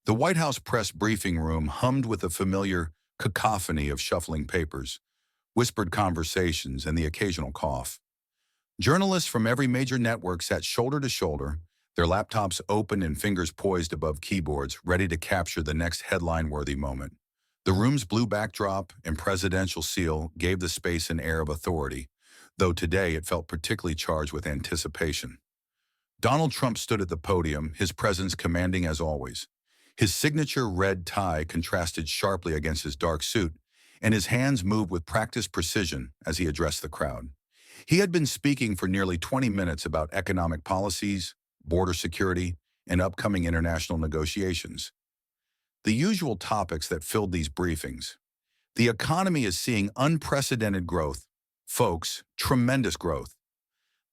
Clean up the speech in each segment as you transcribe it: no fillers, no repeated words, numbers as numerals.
The White House press briefing room hummed with a familiar cacophony of shuffling papers, whispered conversations, and the occasional cough. Journalists from every major network sat shoulder to shoulder, their laptops open and fingers poised above keyboards, ready to capture the next headline-worthy moment. The room's blue backdrop and presidential seal gave the space an air of authority, though today it felt particularly charged with anticipation. Donald Trump stood at the podium, his presence commanding as always. His signature red tie contrasted sharply against his dark suit, and his hands moved with practiced precision as he addressed the crowd. He had been speaking for nearly 20 minutes about economic policies, border security, and upcoming international negotiations. The usual topics that filled these briefings. The economy is seeing unprecedented growth. Folks, tremendous growth.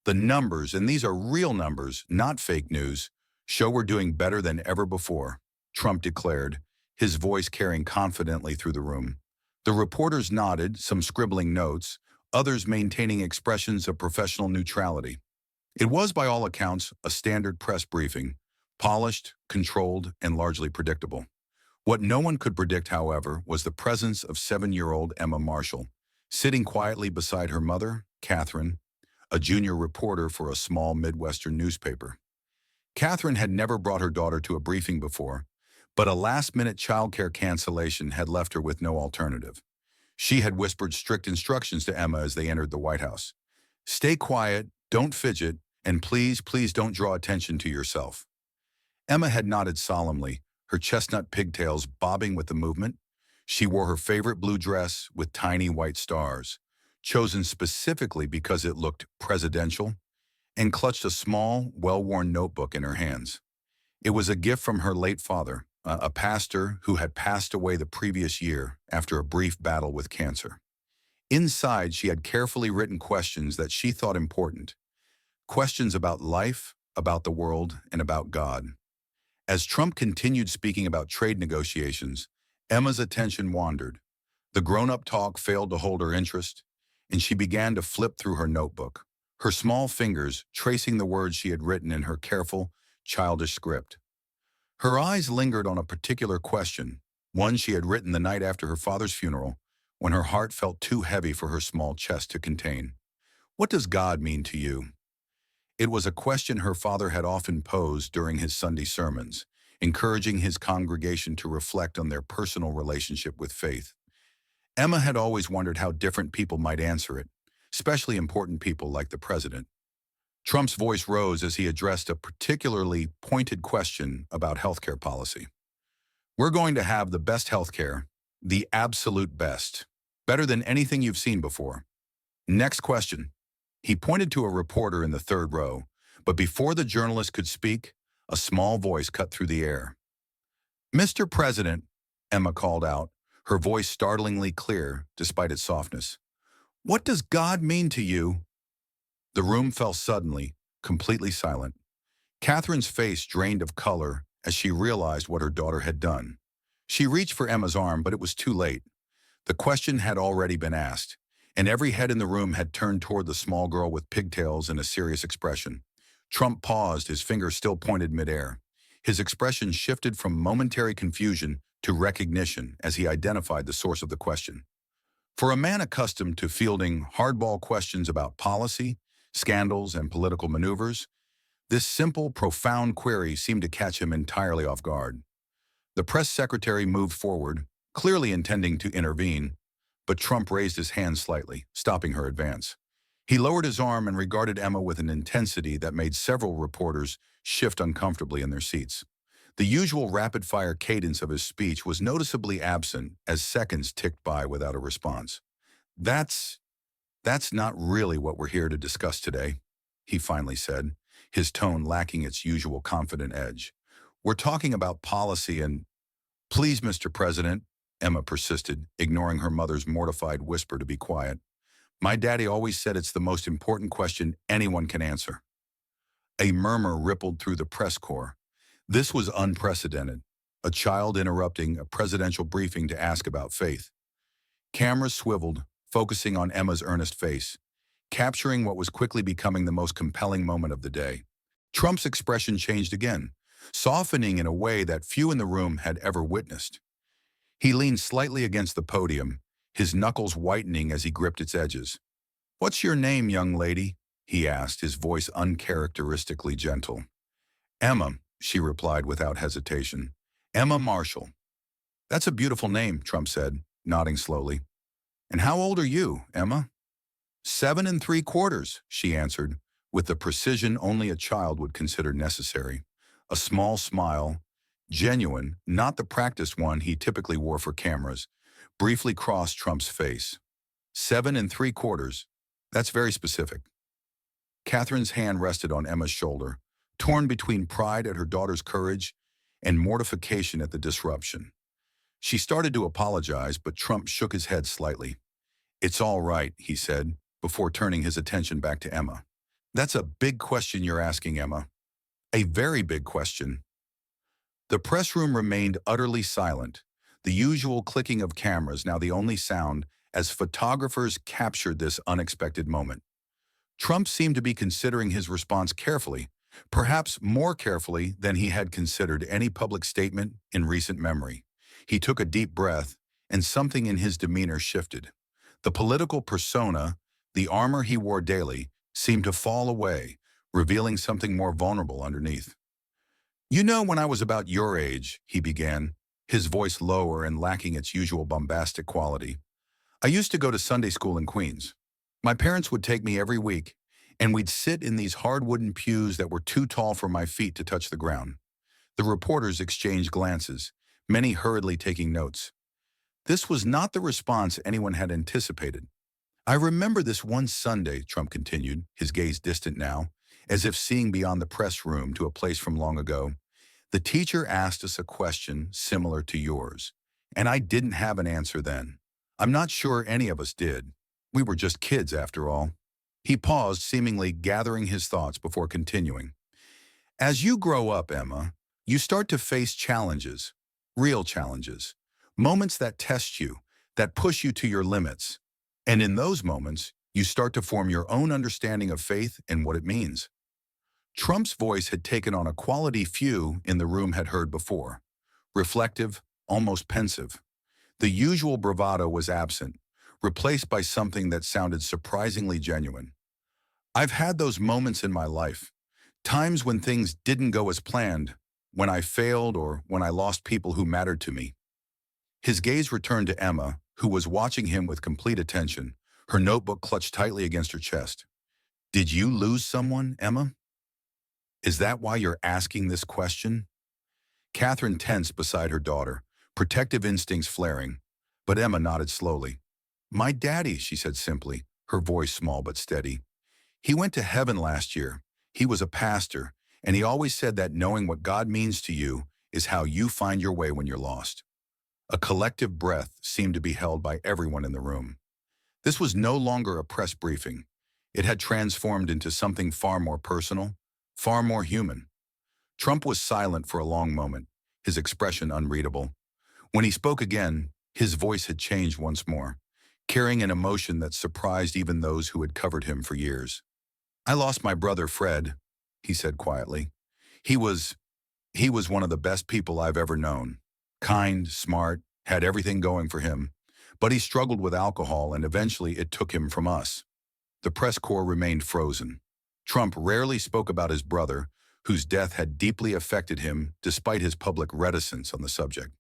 The numbers, and these are real numbers, not fake news, show we're doing better than ever before, Trump declared, his voice carrying confidently through the room. The reporters nodded, some scribbling notes, others maintaining expressions of professional neutrality. It was, by all accounts, a standard press briefing, polished, controlled, and largely predictable. What no one could predict, however, was the presence of 7-year-old Emma Marshall, sitting quietly beside her mother, Catherine, a junior reporter for a small Midwestern newspaper. Catherine had never brought her daughter to a briefing before, but a last-minute childcare cancellation had left her with no alternative. She had whispered strict instructions to Emma as they entered the White House. "Stay quiet, don't fidget, and please, please don't draw attention to yourself." Emma had nodded solemnly, her chestnut pigtails bobbing with the movement. She wore her favorite blue dress with tiny white stars, chosen specifically because it looked presidential, and clutched a small, well-worn notebook in her hands. It was a gift from her late father, a pastor who had passed away the previous year after a brief battle with cancer. Inside, she had carefully written questions that she thought important. Questions about life, about the world, and about God. As Trump continued speaking about trade negotiations, Emma's attention wandered. The grown-up talk failed to hold her interest, and she began to flip through her notebook, her small fingers tracing the words she had written in her careful, childish script. Her eyes lingered on a particular question, one she had written the night after her father's funeral, when her heart felt too heavy for her small chest to contain. "What does God mean to you?" It was a question her father had often posed during his Sunday sermons, encouraging his congregation to reflect on their personal relationship with faith. Emma had always wondered how different people might answer it, especially important people like the president. Trump's voice rose as he addressed a particularly pointed question about healthcare policy. "We're going to have the best healthcare, the absolute best, better than anything you've seen before. Next question." He pointed to a reporter in the third row, but before the journalist could speak, a small voice cut through the air. "Mr. President," Emma called out, her voice startlingly clear despite its softness. "What does God mean to you?" The room fell suddenly, completely silent. Catherine's face drained of color as she realized what her daughter had done. She reached for Emma's arm, but it was too late. The question had already been asked, and every head in the room had turned toward the small girl with pigtails and a serious expression. Trump paused, his finger still pointed midair. His expression shifted from momentary confusion to recognition as he identified the source of the question. For a man accustomed to fielding hardball questions about policy, scandals, and political maneuvers, this simple, profound query seemed to catch him entirely off guard. The press secretary moved forward, clearly intending to intervene, but Trump raised his hand slightly, stopping her advance. He lowered his arm and regarded Emma with an intensity that made several reporters shift uncomfortably in their seats. The usual rapid-fire cadence of his speech was noticeably absent as seconds ticked by without a response. That's not really what we're here to discuss today," he finally said, his tone lacking its usual confident edge. "We're talking about policy and—" "Please, Mr. President," Emma persisted, ignoring her mother's mortified whisper to be quiet. "My daddy always said it's the most important question anyone can answer." A murmur rippled through the press corps. This was unprecedented, a child interrupting a presidential briefing to ask about faith. Cameras swiveled, focusing on Emma's earnest face, capturing what was quickly becoming the most compelling moment of the day. Trump's expression changed again, softening in a way that few in the room had ever witnessed. He leaned slightly against the podium, his knuckles whitening as he gripped its edges. "What's your name, young lady?" he asked, his voice uncharacteristically gentle. "Emma," she replied without hesitation. "Emma Marshall." "That's a beautiful name," Trump said, nodding slowly. "And how old are you, Emma?" 7 3/4, she answered, with the precision only a child would consider necessary. A small smile, genuine, not the practiced one he typically wore for cameras, briefly crossed Trump's face. 7 3/4. That's very specific. Catherine's hand rested on Emma's shoulder, torn between pride at her daughter's courage and mortification at the disruption. She started to apologize, but Trump shook his head slightly. "It's all right," he said, before turning his attention back to Emma. "That's a big question you're asking, Emma. A very big question." The press room remained utterly silent, the usual clicking of cameras now the only sound as photographers captured this unexpected moment. Trump seemed to be considering his response carefully, perhaps more carefully than he had considered any public statement in recent memory. He took a deep breath, and something in his demeanor shifted. The political persona, the armor he wore daily, seemed to fall away, revealing something more vulnerable underneath. "You know, when I was about your age," he began, his voice lower and lacking its usual bombastic quality, "I used to go to Sunday school in Queens. My parents would take me every week, and we'd sit in these hard wooden pews that were too tall for my feet to touch the ground." The reporters exchanged glances, many hurriedly taking notes. This was not the response anyone had anticipated. "I remember this one Sunday," Trump continued, his gaze distant now, as if seeing beyond the press room to a place from long ago. "The teacher asked us a question similar to yours, and I didn't have an answer then. I'm not sure any of us did. We were just kids after all." He paused, seemingly gathering his thoughts before continuing. "As you grow up, Emma, you start to face challenges, real challenges, moments that test you, that push you to your limits. And in those moments, you start to form your own understanding of faith and what it means." Trump's voice had taken on a quality few in the room had heard before. Reflective, almost pensive. The usual bravado was absent, replaced by something that sounded surprisingly genuine. "I've had those moments in my life, times when things didn't go as planned, when I failed or when I lost people who mattered to me." His gaze returned to Emma, who was watching him with complete attention, her notebook clutched tightly against her chest. "Did you lose someone, Emma? Is that why you're asking this question?" Catherine tensed beside her daughter, protective instincts flaring, but Emma nodded slowly. "My daddy," she said simply, her voice small but steady. "He went to heaven last year. He was a pastor, and he always said that knowing what God means to you is how you find your way when you're lost." A collective breath seemed to be held by everyone in the room. This was no longer a press briefing. It had transformed into something far more personal, far more human. Trump was silent for a long moment, his expression unreadable. When he spoke again, his voice had changed once more, carrying an emotion that surprised even those who had covered him for years. "I lost my brother Fred," he said quietly. He was one of the best people I've ever known. Kind, smart, had everything going for him. But he struggled with alcohol, and eventually it took him from us." The press corps remained frozen. Trump rarely spoke about his brother, whose death had deeply affected him despite his public reticence on the subject.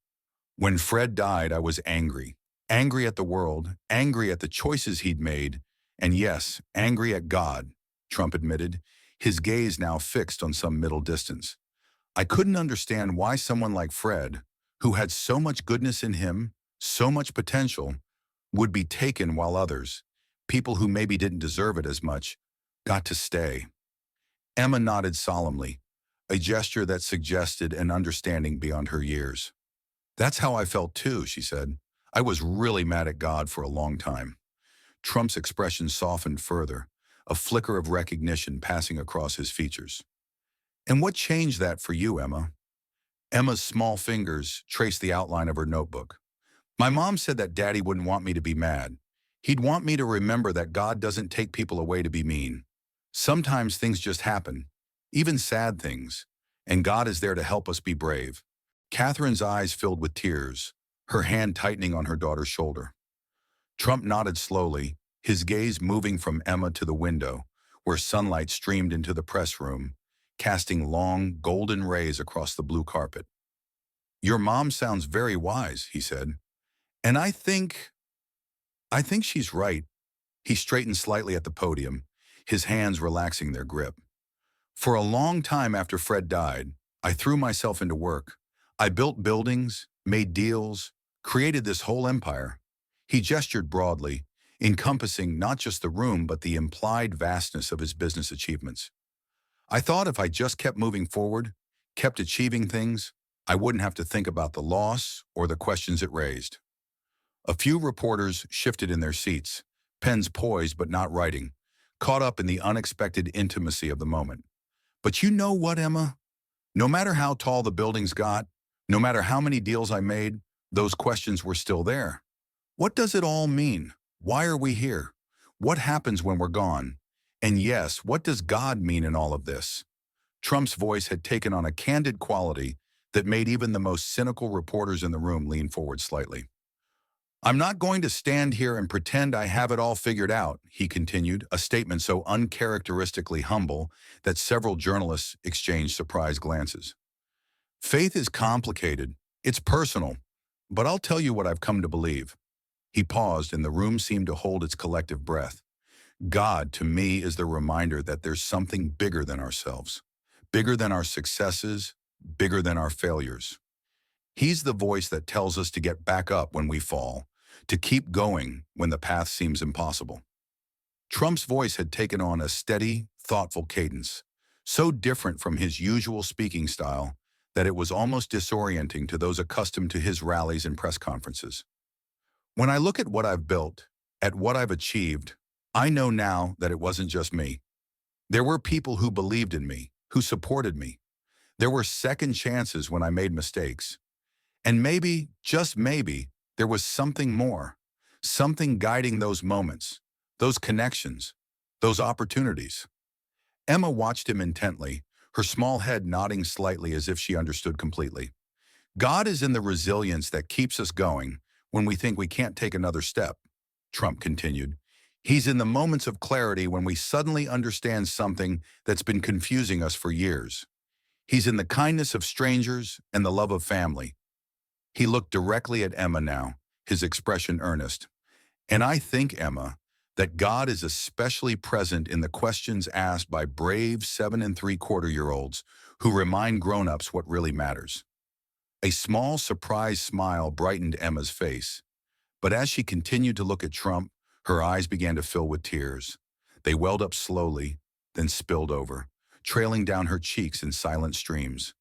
"When Fred died, I was angry. Angry at the world, angry at the choices he'd made, and yes, angry at God," Trump admitted, his gaze now fixed on some middle distance. "I couldn't understand why someone like Fred, who had so much goodness in him, so much potential, would be taken while others, people who maybe didn't deserve it as much, got to stay." Emma nodded solemnly, a gesture that suggested an understanding beyond her years. "That's how I felt too," she said. "I was really mad at God for a long time." Trump's expression softened further, a flicker of recognition passing across his features. "And what changed that for you, Emma?" Emma's small fingers traced the outline of her notebook. "My mom said that Daddy wouldn't want me to be mad. He'd want me to remember that God doesn't take people away to be mean. Sometimes things just happen, even sad things. And God is there to help us be brave. Catherine's eyes filled with tears, her hand tightening on her daughter's shoulder. Trump nodded slowly, his gaze moving from Emma to the window, where sunlight streamed into the press room, casting long, golden rays across the blue carpet. "Your mom sounds very wise," he said. "And I think she's right." He straightened slightly at the podium, his hands relaxing their grip. "For a long time after Fred died, I threw myself into work. I built buildings, made deals, created this whole empire." He gestured broadly, encompassing not just the room but the implied vastness of his business achievements. "I thought if I just kept moving forward, kept achieving things, I wouldn't have to think about the loss or the questions it raised." A few reporters shifted in their seats, pens poised but not writing, caught up in the unexpected intimacy of the moment. "But you know what, Emma? No matter how tall the buildings got, no matter how many deals I made, those questions were still there. What does it all mean? Why are we here? What happens when we're gone? And yes, what does God mean in all of this?" Trump's voice had taken on a candid quality that made even the most cynical reporters in the room lean forward slightly. "I'm not going to stand here and pretend I have it all figured out," he continued, a statement so uncharacteristically humble that several journalists exchanged surprised glances. "Faith is complicated. It's personal. But I'll tell you what I've come to believe." He paused, and the room seemed to hold its collective breath. "God, to me, is the reminder that there's something bigger than ourselves, bigger than our successes, bigger than our failures. He's the voice that tells us to get back up when we fall, to keep going when the path seems impossible." Trump's voice had taken on a steady, thoughtful cadence, so different from his usual speaking style that it was almost disorienting to those accustomed to his rallies and press conferences. "When I look at what I've built, at what I've achieved, I know now that it wasn't just me. There were people who believed in me, who supported me. There were second chances when I made mistakes. And maybe, just maybe, there was something more, something guiding those moments, those connections, those opportunities." Emma watched him intently, her small head nodding slightly as if she understood completely. "God is in the resilience that keeps us going when we think we can't take another step," Trump continued. "He's in the moments of clarity when we suddenly understand something that's been confusing us for years. He's in the kindness of strangers and the love of family." He looked directly at Emma now, his expression earnest. "And I think, Emma, that God is especially present in the questions asked by brave 7 3/4-year-olds who remind grown-ups what really matters." A small, surprised smile brightened Emma's face, but as she continued to look at Trump, her eyes began to fill with tears. They welled up slowly, then spilled over, trailing down her cheeks in silent streams.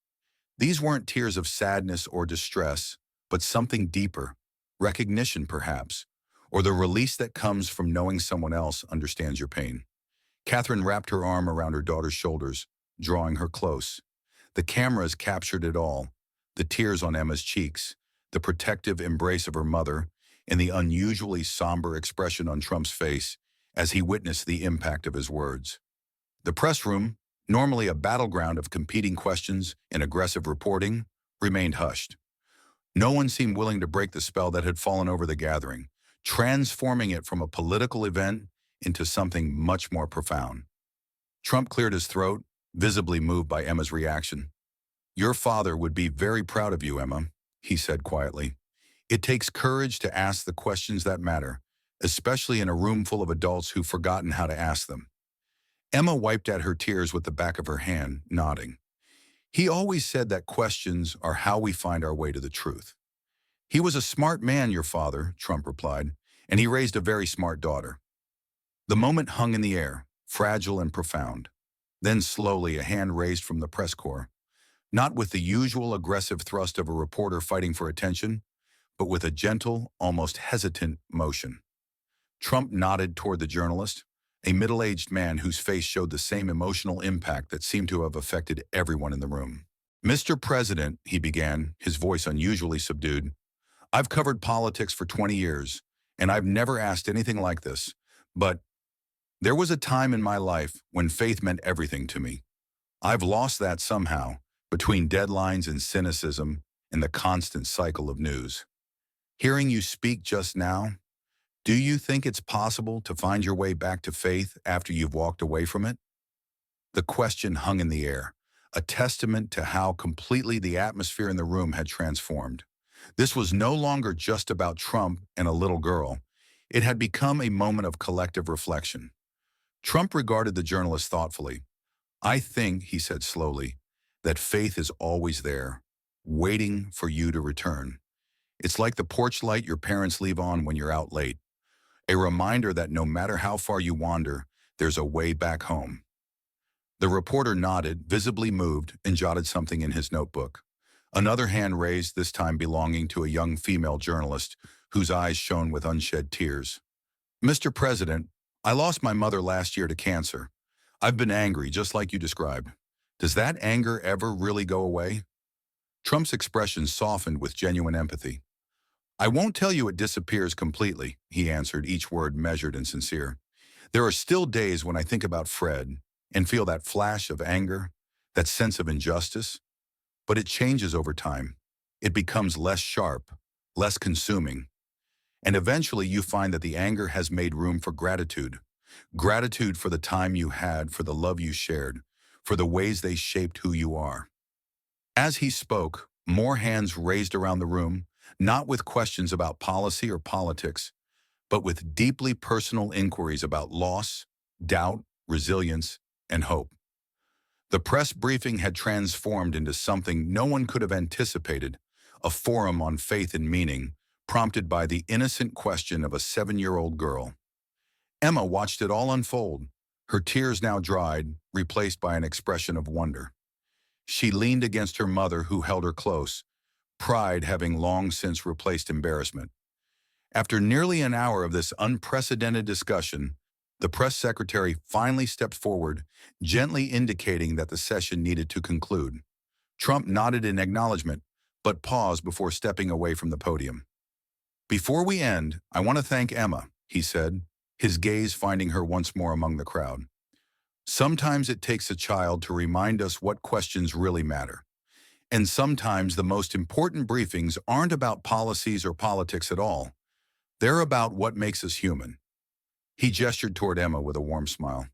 These weren't tears of sadness or distress, but something deeper, recognition perhaps, or the release that comes from knowing someone else understands your pain. Catherine wrapped her arm around her daughter's shoulders, drawing her close. The cameras captured it all, the tears on Emma's cheeks, the protective embrace of her mother, and the unusually somber expression on Trump's face as he witnessed the impact of his words. The press room, normally a battleground of competing questions and aggressive reporting, remained hushed. No one seemed willing to break the spell that had fallen over the gathering, transforming it from a political event into something much more profound. Trump cleared his throat, visibly moved by Emma's reaction. "Your father would be very proud of you, Emma," he said quietly. "It takes courage to ask the questions that matter, especially in a room full of adults who've forgotten how to ask them." Emma wiped at her tears with the back of her hand, nodding. "He always said that questions are how we find our way to the truth." "He was a smart man, your father," Trump replied, "and he raised a very smart daughter." The moment hung in the air, fragile and profound. Then slowly a hand raised from the press corps, not with the usual aggressive thrust of a reporter fighting for attention, but with a gentle, almost hesitant motion. Trump nodded toward the journalist, a middle-aged man whose face showed the same emotional impact that seemed to have affected everyone in the room. "Mr. President," he began, his voice unusually subdued, "I've covered politics for 20 years, and I've never asked anything like this, but there was a time in my life when faith meant everything to me. I've lost that somehow, between deadlines and cynicism and the constant cycle of news. Hearing you speak just now, do you think it's possible to find your way back to faith after you've walked away from it? The question hung in the air, a testament to how completely the atmosphere in the room had transformed. This was no longer just about Trump and a little girl. It had become a moment of collective reflection. Trump regarded the journalist thoughtfully. "I think," he said slowly, "that faith is always there, waiting for you to return. It's like the porch light your parents leave on when you're out late, a reminder that no matter how far you wander, there's a way back home." The reporter nodded, visibly moved, and jotted something in his notebook. Another hand raised, this time belonging to a young female journalist whose eyes shone with unshed tears. "Mr. President, I lost my mother last year to cancer. I've been angry, just like you described. Does that anger ever really go away?" Trump's expression softened with genuine empathy. "I won't tell you it disappears completely," he answered, each word measured and sincere. "There are still days when I think about Fred and feel that flash of anger, that sense of injustice. But it changes over time. It becomes less sharp, less consuming. And eventually you find that the anger has made room for gratitude. Gratitude for the time you had, for the love you shared, for the ways they shaped who you are." As he spoke, more hands raised around the room, not with questions about policy or politics, but with deeply personal inquiries about loss, doubt, resilience, and hope. The press briefing had transformed into something no one could have anticipated, a forum on faith and meaning, prompted by the innocent question of a 7-year-old girl. Emma watched it all unfold, her tears now dried, replaced by an expression of wonder. She leaned against her mother, who held her close, pride having long since replaced embarrassment. After nearly an hour of this unprecedented discussion, the press secretary finally stepped forward, gently indicating that the session needed to conclude. Trump nodded in acknowledgement, but paused before stepping away from the podium. "Before we end, I want to thank Emma," he said, his gaze finding her once more among the crowd. "Sometimes it takes a child to remind us what questions really matter. And sometimes the most important briefings aren't about policies or politics at all. They're about what makes us human." He gestured toward Emma with a warm smile.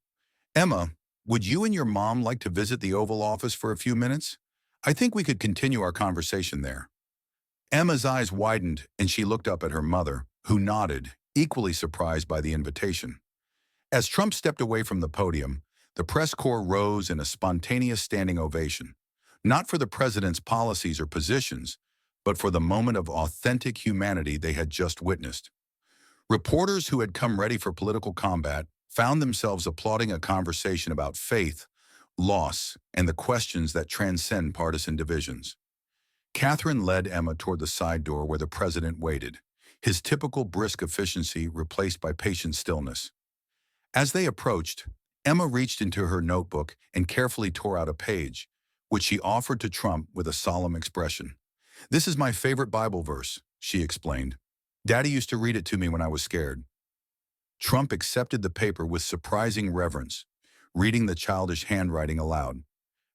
"Emma, would you and your mom like to visit the Oval Office for a few minutes? I think we could continue our conversation there." Emma's eyes widened and she looked up at her mother, who nodded, equally surprised by the invitation. As Trump stepped away from the podium, the press corps rose in a spontaneous standing ovation, not for the president's policies or positions, but for the moment of authentic humanity they had just witnessed. Reporters who had come ready for political combat found themselves applauding a conversation about faith, loss, and the questions that transcend partisan divisions. Catherine led Emma toward the side door where the president waited, his typical brisk efficiency replaced by patient stillness. As they approached, Emma reached into her notebook and carefully tore out a page, which she offered to Trump with a solemn expression. "This is my favorite Bible verse," she explained. "Daddy used to read it to me when I was scared." Trump accepted the paper with surprising reverence, reading the childish handwriting aloud.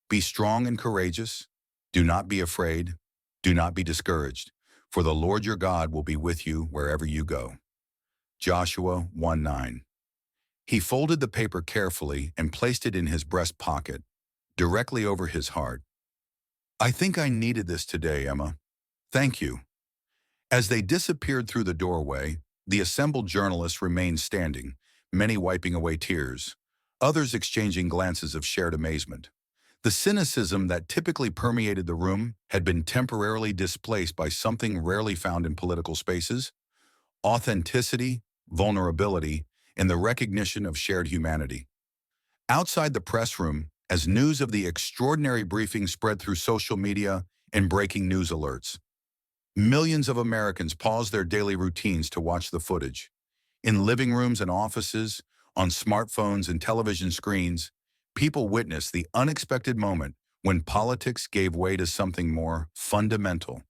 "Be strong and courageous. Do not be afraid. Do not be discouraged, for the Lord your God will be with you wherever you go." Joshua 1:9. He folded the paper carefully and placed it in his breast pocket, directly over his heart. "I think I needed this today, Emma. Thank you." As they disappeared through the doorway, the assembled journalists remained standing, many wiping away tears, others exchanging glances of shared amazement. The cynicism that typically permeated the room had been temporarily displaced by something rarely found in political spaces: authenticity, vulnerability, and the recognition of shared humanity. Outside the press room, as news of the extraordinary briefing spread through social media and breaking news alerts, millions of Americans paused their daily routines to watch the footage. In living rooms and offices, on smartphones and television screens, people witnessed the unexpected moment when politics gave way to something more fundamental.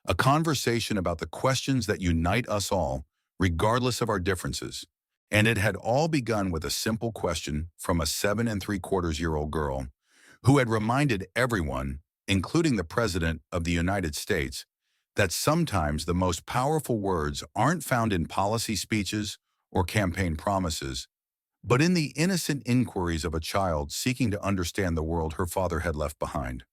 A conversation about the questions that unite us all, regardless of our differences. And it had all begun with a simple question from a 7 3/4-year-old girl who had reminded everyone including the President of the United States, that sometimes the most powerful words aren't found in policy speeches or campaign promises, but in the innocent inquiries of a child seeking to understand the world her father had left behind.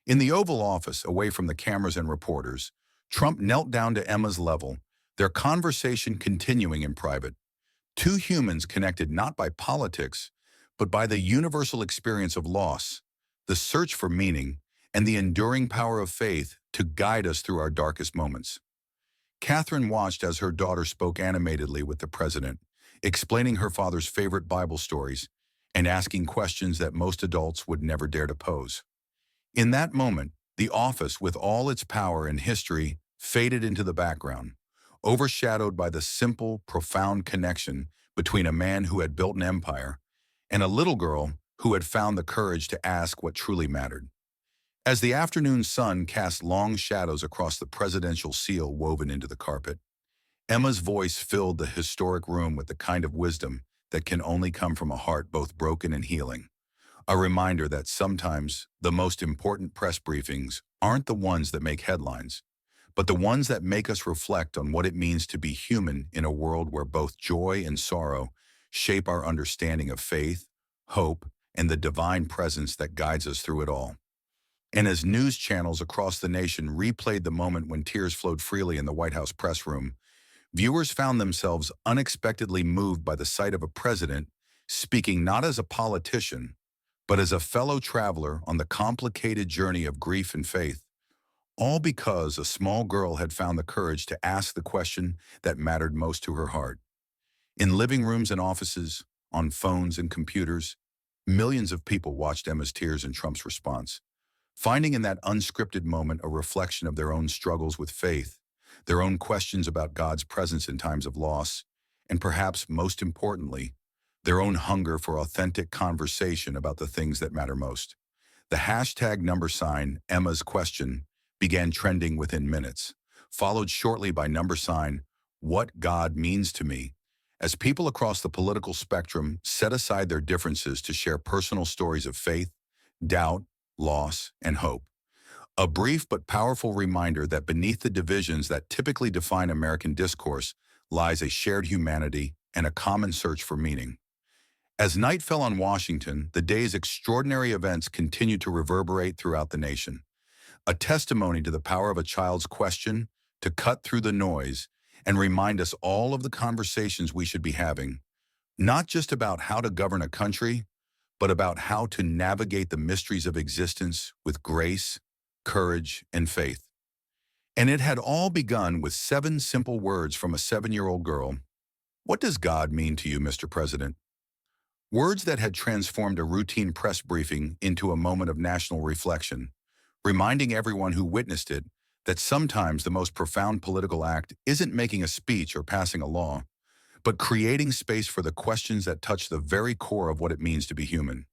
In the Oval Office, away from the cameras and reporters, Trump knelt down to Emma's level, their conversation continuing in private. Two humans connected not by politics, but by the universal experience of loss, the search for meaning, and the enduring power of faith to guide us through our darkest moments. Catherine watched as her daughter spoke animatedly with the president, explaining her father's favorite Bible stories and asking questions that most adults would never dare to pose. In that moment, the office, with all its power and history, faded into the background, overshadowed by the simple, profound connection between a man who had built an empire and a little girl who had found the courage to ask what truly mattered. As the afternoon sun cast long shadows across the presidential seal woven into the carpet, Emma's voice filled the historic room with the kind of wisdom that can only come from a heart both broken and healing. A reminder that sometimes the most important press briefings aren't the ones that make headlines, but the ones that make us reflect on what it means to be human in a world where both joy and sorrow shape our understanding of faith, hope, and the divine presence that guides us through it all. And as news channels across the nation replayed the moment when tears flowed freely in the White House press room, viewers found themselves unexpectedly moved by the sight of a president speaking not as a politician, but as a fellow traveler on the complicated journey of grief and faith, all because a small girl had found the courage to ask the question that mattered most to her heart. In living rooms and offices, on phones and computers, millions of people watched Emma's tears and Trump's response, finding in that unscripted moment a reflection of their own struggles with faith, their own questions about God's presence in times of loss, and perhaps most importantly, their own hunger for authentic conversation about the things that matter most. The hashtag number sign Emma's question began trending within minutes, followed shortly by number sign what God means to me, as people across the political spectrum set aside their differences to share personal stories of faith, doubt, loss, and hope. A brief but powerful reminder that beneath the divisions that typically define American discourse lies a shared humanity and a common search for meaning. As night fell on Washington, the day's extraordinary events continued to reverberate throughout the nation, a testimony to the power of a child's question to cut through the noise and remind us all of the conversations we should be having, not just about how to govern a country, but about how to navigate the mysteries of existence with grace, courage, and faith. And it had all begun with 7 simple words from a 7-year-old girl. What does God mean to you, Mr. President? Words that had transformed a routine press briefing into a moment of national reflection, reminding everyone who witnessed it that sometimes the most profound political act isn't making a speech or passing a law, but creating space for the questions that touch the very core of what it means to be human.